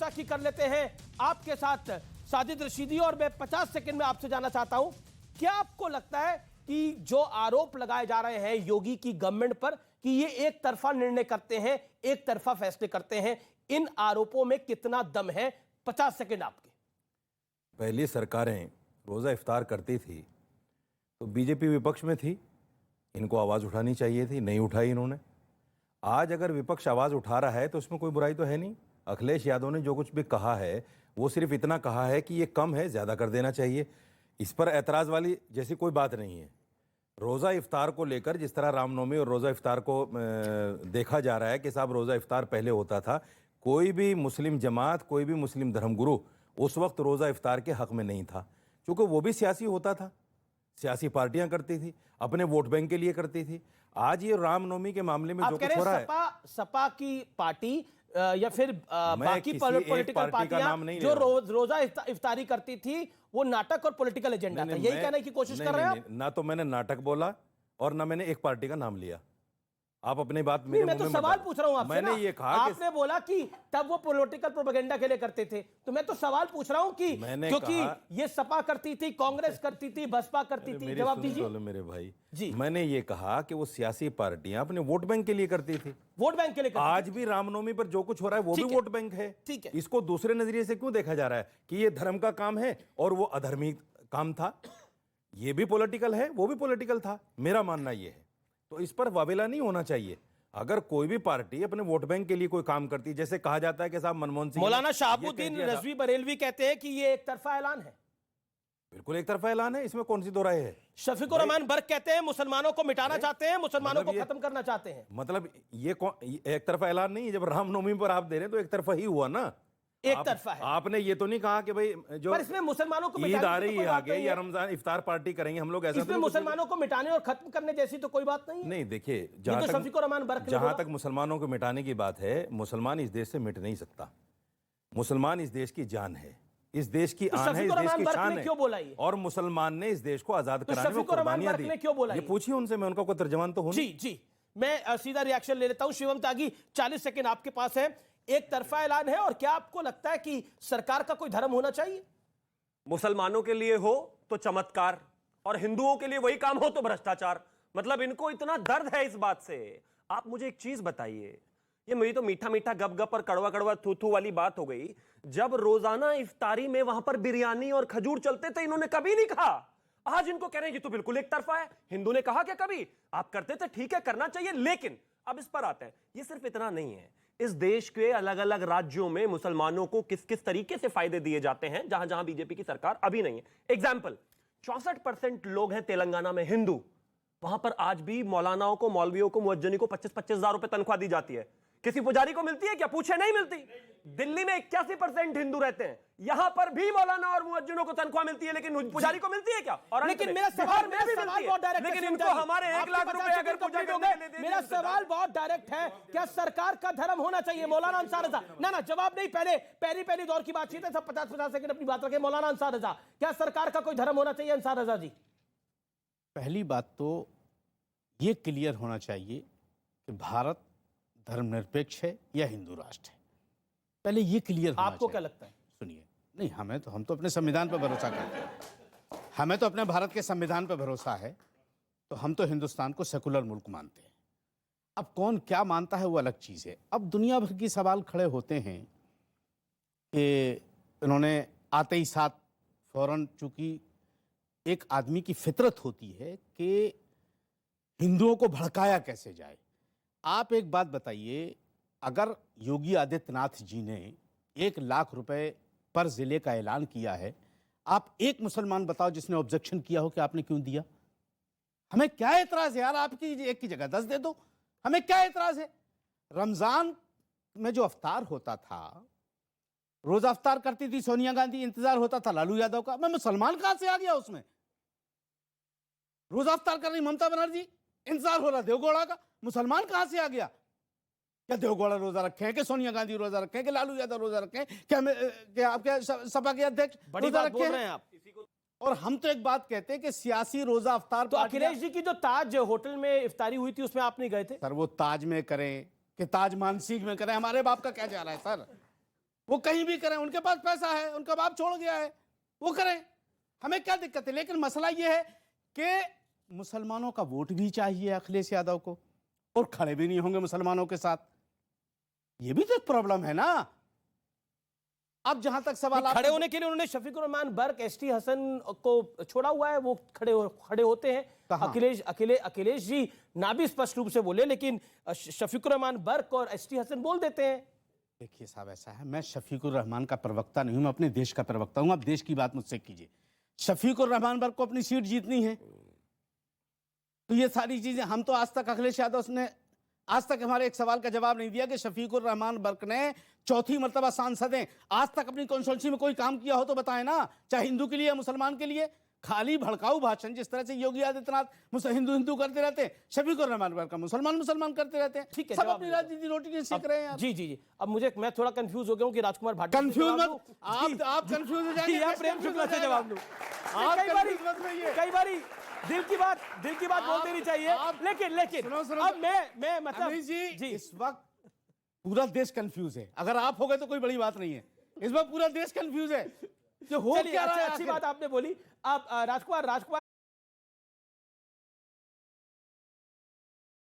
चर्चा की कर लेते हैं आपके साथ साजिद रशीदी। और मैं 50 सेकंड में आपसे जानना चाहता हूं, क्या आपको लगता है कि जो आरोप लगाए जा रहे हैं योगी की गवर्नमेंट पर कि ये एक तरफा निर्णय करते हैं, एक तरफा फैसले करते हैं, इन आरोपों में कितना दम है? 50 सेकंड आपके। पहली सरकारें रोज़ा इफ्तार करती थी तो बीजेपी विपक्ष में थी, इनको आवाज़ उठानी चाहिए थी, नहीं उठाई इन्होंने। आज अगर विपक्ष आवाज़ उठा रहा है तो उसमें कोई बुराई तो है नहीं। अखिलेश यादव ने जो कुछ भी कहा है वो सिर्फ इतना कहा है कि ये कम है, ज़्यादा कर देना चाहिए। इस पर ऐतराज़ वाली जैसी कोई बात नहीं है। रोज़ा इफ्तार को लेकर जिस तरह रामनवमी और रोज़ा इफ्तार को देखा जा रहा है कि साहब रोज़ा इफ्तार पहले होता था, कोई भी मुस्लिम जमात, कोई भी मुस्लिम धर्मगुरु उस वक्त रोज़ा इफ्तार के हक़ में नहीं था, क्योंकि वो भी सियासी होता था, सियासी पार्टियां करती थी, अपने वोट बैंक के लिए करती थी। आज ये रामनवमी के मामले में जो कुछ हो रहा है, सपा की पार्टी या फिर बाकी पॉलिटिकल पार्टियां जो रोजा इफ्तारी करती थी वो नाटक और पॉलिटिकल एजेंडा था, यही कहने की कोशिश कर रहे हैं आप? ना तो मैंने नाटक बोला और ना मैंने एक पार्टी का नाम लिया। आप अपनी बात मेरे मैं तो सवाल पूछ रहा हूं आपसे। मैंने ये कहा आपने बोला कि तब वो पॉलिटिकल प्रोपेगेंडा के लिए करते थे, तो मैं तो सवाल पूछ रहा हूं कि क्योंकि ये सपा करती थी, कांग्रेस करती थी, बसपा करती थी। जवाब दीजिए मेरे भाई जी। मैंने ये कहा कि वो सियासी पार्टियां अपने वोट बैंक के लिए करती थी, वोट बैंक के लिए। आज भी रामनवमी पर जो कुछ हो रहा है वो भी वोट बैंक है। ठीक है, इसको दूसरे नजरिए से क्यों देखा जा रहा है कि ये धर्म का काम है और वो अधर्मी काम था? ये भी पॉलिटिकल है, वो भी पॉलिटिकल था, मेरा मानना ये है। तो इस पर वावेला नहीं होना चाहिए। अगर कोई भी पार्टी अपने वोट बैंक के लिए कोई काम करती है, जैसे कहा जाता है कि साहब मनमोहन सिंह, मौलाना शहाबुद्दीन रिजवी बरेलवी कहते हैं कि ये एक तरफा ऐलान है। बिल्कुल एक तरफा ऐलान है, इसमें कौन सी दो राय है? शफीकुर रहमान बर्क कहते हैं मुसलमानों को मिटाना चाहते हैं, मुसलमानों को खत्म करना चाहते हैं। मतलब ये एक तरफा ऐलान नहीं है। जब रामनवमी पर आप दे रहे हैं तो एक तरफा ही हुआ ना, एक तरफा है। आपने ये तो नहीं कहा कि भाई जो पर इसमें मुसलमानों को ईद आ रही है आगे या रमजान इफ्तार पार्टी करेंगे हम लोग, ऐसा इसमें मुसलमानों को मिटाने और खत्म करने जैसी तो कोई बात नहीं है। नहीं, देखिए जहां तक मुसलमानों को मिटाने की बात है, मुसलमान इस देश से मिट नहीं सकता। मुसलमान इस देश की जान है, इस देश की आन है, इस देश की शान है, और मुसलमान ने इस देश को आजाद कराने में कुर्बानियां दी। ये पूछिए उनसे, मैं उनका कोई तर्जमान तो हूं। जी जी, मैं सीधा रिएक्शन ले लेता हूं। शिवम त्यागी, 40 सेकंड आपके पास है। एक तरफा ऐलान है और क्या आपको लगता है कि सरकार का कोई धर्म होना चाहिए? मुसलमानों के लिए हो तो चमत्कार और हिंदुओं के लिए वही काम हो तो भ्रष्टाचार। मतलब इनको इतना दर्द है इस बात से। आप मुझे एक चीज बताइए, ये मेरी तो मीठा मीठा गप गप और कड़वा कड़वा थू थू वाली बात हो गई। जब रोजाना इफ्तारी में वहां पर बिरयानी और खजूर चलते थे, इन्होंने कभी नहीं कहा। आज इनको कह रहे हैं कि तो बिल्कुल एक तरफा है। हिंदू ने कहा क्या कभी? आप करते थे, ठीक है, करना चाहिए, लेकिन अब इस पर आते हैं। ये सिर्फ इतना नहीं है, इस देश के अलग अलग राज्यों में मुसलमानों को किस किस तरीके से फायदे दिए जाते हैं जहां जहां बीजेपी की सरकार अभी नहीं है। एग्जाम्पल, 64% लोग हैं तेलंगाना में हिंदू, वहां पर आज भी मौलानाओं को, मौलवियों को, मुअज्जनी को 25-25 हजार रुपए तनख्वाह दी जाती है। किसी पुजारी को मिलती है क्या? पूछे, नहीं मिलती। दिल्ली में 81% हिंदू रहते हैं, यहां पर भी मौलाना और मुअज्जिनों को तनख्वाह मिलती है, लेकिन पुजारी को मिलती है क्या? और लेकिन मेरा सवाल बहुत डायरेक्ट है, लेकिन इनको हमारे 1 लाख रुपए अगर पूजा करने के लिए दे दिए। मेरा सवाल बहुत डायरेक्ट है, क्या सरकार का धर्म होना चाहिए? मौलाना अंसार रजा। ना जवाब नहीं, पहली दौर की बातचीत है, सब 50-50 सेकंड अपनी बात रखें। मौलाना अंसार रजा, क्या सरकार का कोई धर्म होना चाहिए? अंसार रजा जी, पहली बात तो ये क्लियर होना चाहिए कि भारत धर्मनिरपेक्ष है या हिंदू राष्ट्र है। पहले ये क्लियर होना आपको क्या लगता है? सुनिए, नहीं, हम तो अपने संविधान पर भरोसा करते हैं। हमें तो अपने भारत के संविधान पर भरोसा है, तो हम तो हिंदुस्तान को सेकुलर मुल्क मानते हैं। अब कौन क्या मानता है वो अलग चीज़ है। अब दुनिया भर की सवाल खड़े होते हैं कि इन्होंने आते ही साथ फौरन, चूंकि एक आदमी की फितरत होती है कि हिंदुओं को भड़काया कैसे जाए। आप एक बात बताइए, अगर योगी आदित्यनाथ जी ने 1 लाख रुपए पर जिले का ऐलान किया है, आप एक मुसलमान बताओ जिसने ऑब्जेक्शन किया हो कि आपने क्यों दिया? हमें क्या एतराज है यार? आपकी एक की जगह 10 दे दो, हमें क्या एतराज है? रमजान में जो अफ्तार होता था, रोजा अफ्तार करती थी सोनिया गांधी, इंतजार होता था लालू यादव का। मैं मुसलमान कहां से आ गया उसमें? रोजा अफ्तार कर रही ममता बनर्जी, इंतजार हो रहा देवगौड़ा का, मुसलमान कहां से आ गया? क्या देवगौड़ा रोजा रखे हैं कि सोनिया गांधी रोजा रखे हैं कि लालू यादव रोजा रखे हैं? क्या आपके सपा के अध्यक्ष रोजा रखे हैं आप? और हम तो एक बात कहते हैं कि सियासी रोजा अफ्तार। तो अखिलेश जी की जो ताज होटल में इफ्तारी हुई थी उसमें आप नहीं गए थे? सर, वो ताज में करें कि ताज मानसिक में करें, हमारे बाप का क्या जा रहा है सर? वो कहीं भी करें, उनके पास पैसा है, उनका बाप छोड़ गया है, वो करें, हमें क्या दिक्कत है। लेकिन मसला ये है कि मुसलमानों का वोट भी चाहिए अखिलेश यादव को, और खड़े भी नहीं होंगे मुसलमानों के साथ। ये भी तो एक प्रॉब्लम है ना। अब जहां तक सवाल खड़े होने के लिए उन्होंने शफीकुर रहमान बर्क, एसटी हसन को छोड़ा हुआ है, वो खड़े होते हैं। कहाँ? अखिलेश जी ना भी स्पष्ट रूप से बोले, लेकिन शफीकुर रहमान बर्क और एसटी हसन बोल देते हैं। देखिए साहब, ऐसा है, मैं शफीकुर रहमान का प्रवक्ता नहीं हूं, मैं अपने देश का प्रवक्ता हूं। आप देश की बात मुझसे कीजिए। शफीकुर रहमान बर्क को अपनी सीट जीतनी है, तो ये सारी चीजें हम तो आज तक अखिलेश यादव ने आज तक हमारे एक सवाल का जवाब नहीं दिया कि शफीकुर रहमान बर्क ने चौथी मर्तबा सांसद हैं, आज तक अपनी कॉन्स्टिट्यूंसी में कोई काम किया हो तो बताएं ना, चाहे हिंदू के लिए या मुसलमान के लिए। खाली भड़काऊ भाषण जिस तरह से योगी आदित्यनाथ हिंदू हिंदू करते रहते हैं, शफीकुर रहमान बर्क मुसलमान मुसलमान करते रहते हैं। ठीक है, सब जवाब अपनी दे दो। राजनीति रोटी नहीं सीख रहे हैं यार। जी जी जी, अब मैं थोड़ा कंफ्यूज हो गया हूँ कि राजकुमार भाटी से कंफ्यूज जवाब मत, दूं। जी। आप कंफ्यूज हो जाएंगे, या प्रेम शुक्ला से जवाब दूं। आप confuse मत होइए। कई बारी दिल की बात बोल देनी चाहिए, लेकिन सुनो, अब मैं मतलब अनिल जी, जी इस वक्त पूरा देश कंफ्यूज है। अगर आप हो गए तो कोई बड़ी बात नहीं है, इस वक्त पूरा देश कंफ्यूज है। जो हो चलिए, क्या रहा है अच्छी आखिर? बात आपने बोली। अब राजकुमार